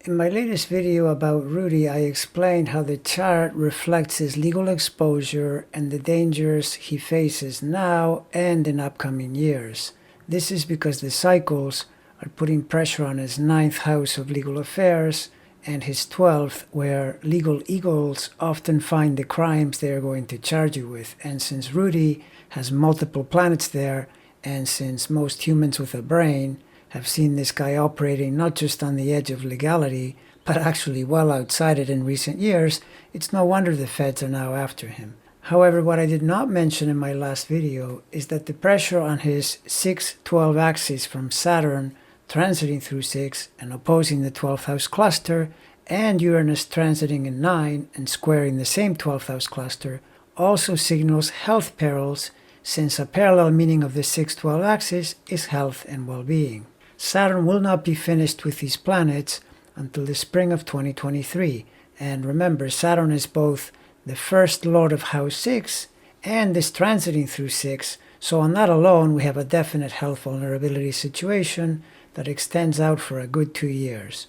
In my latest video about Rudy, I explained how the chart reflects his legal exposure and the dangers he faces now and in upcoming years. This is because the cycles are putting pressure on his 9th house of legal affairs and his 12th, where legal eagles often find the crimes they are going to charge you with. And since Rudy has multiple planets there, and since most humans with a brain have seen this guy operating not just on the edge of legality, but actually well outside it in recent years, it's no wonder the feds are now after him. However, what I did not mention in my last video is that the pressure on his 6-12 axis from Saturn transiting through 6 and opposing the 12th house cluster, and Uranus transiting in 9 and squaring the same 12th house cluster, also signals health perils, since a parallel meaning of the 6-12 axis is health and well-being. Saturn will not be finished with these planets until the spring of 2023. And remember, Saturn is both the first lord of house 6 and is transiting through 6. So on that alone, we have a definite health vulnerability situation that extends out for a good 2 years.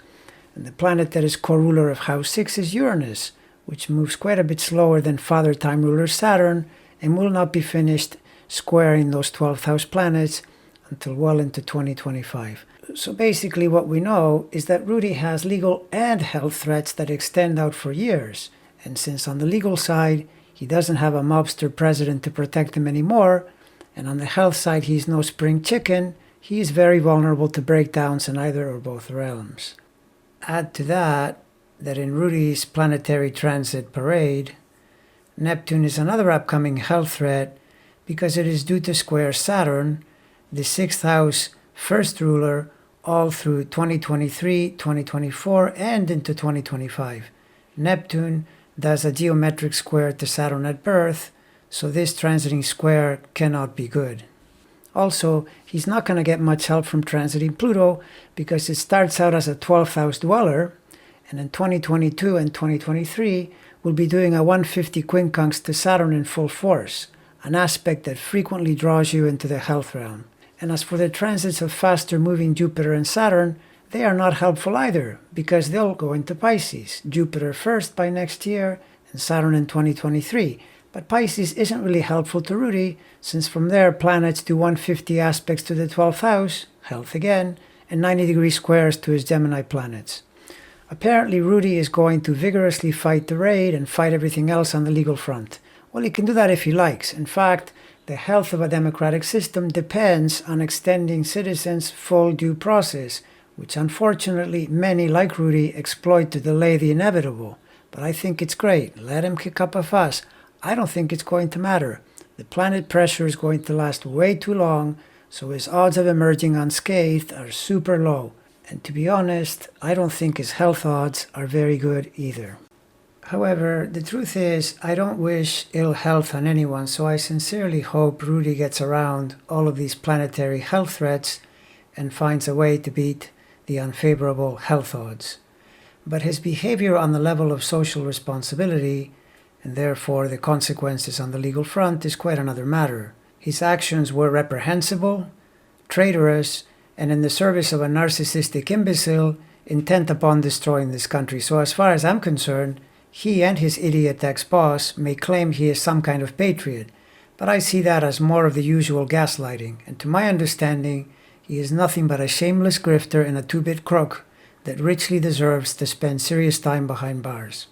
And the planet that is co-ruler of house 6 is Uranus, which moves quite a bit slower than father time ruler Saturn and will not be finished squaring those 12th house planets until well into 2025. So basically what we know is that Rudy has legal and health threats that extend out for years. And since on the legal side, he doesn't have a mobster president to protect him anymore, and on the health side, he's no spring chicken, he is very vulnerable to breakdowns in either or both realms. Add to that in Rudy's planetary transit parade, Neptune is another upcoming health threat because it is due to square Saturn, the 6th house first ruler, all through 2023, 2024, and into 2025. Neptune does a geometric square to Saturn at birth, so this transiting square cannot be good. Also, he's not going to get much help from transiting Pluto because it starts out as a 12th house dweller, and in 2022 and 2023 will be doing a 150 quincunx to Saturn in full force, an aspect that frequently draws you into the health realm. And as for the transits of faster moving Jupiter and Saturn, they are not helpful either, because they'll go into Pisces. Jupiter first by next year, and Saturn in 2023. But Pisces isn't really helpful to Rudy, since from there planets do 150 aspects to the 12th house, health again, and 90-degree squares to his Gemini planets. Apparently Rudy is going to vigorously fight the raid and fight everything else on the legal front. Well, he can do that if he likes. In fact, the health of a democratic system depends on extending citizens' full due process, which unfortunately many like Rudy exploit to delay the inevitable. But I think it's great. Let him kick up a fuss. I don't think it's going to matter. The planet pressure is going to last way too long, so his odds of emerging unscathed are super low. And to be honest, I don't think his health odds are very good either. However, the truth is, I don't wish ill health on anyone, so I sincerely hope Rudy gets around all of these planetary health threats and finds a way to beat the unfavorable health odds. But his behavior on the level of social responsibility, and therefore the consequences on the legal front, is quite another matter. His actions were reprehensible, traitorous, and in the service of a narcissistic imbecile intent upon destroying this country. So as far as I'm concerned, he and his idiot ex-boss may claim he is some kind of patriot, but I see that as more of the usual gaslighting, and to my understanding, he is nothing but a shameless grifter and a two-bit crook that richly deserves to spend serious time behind bars.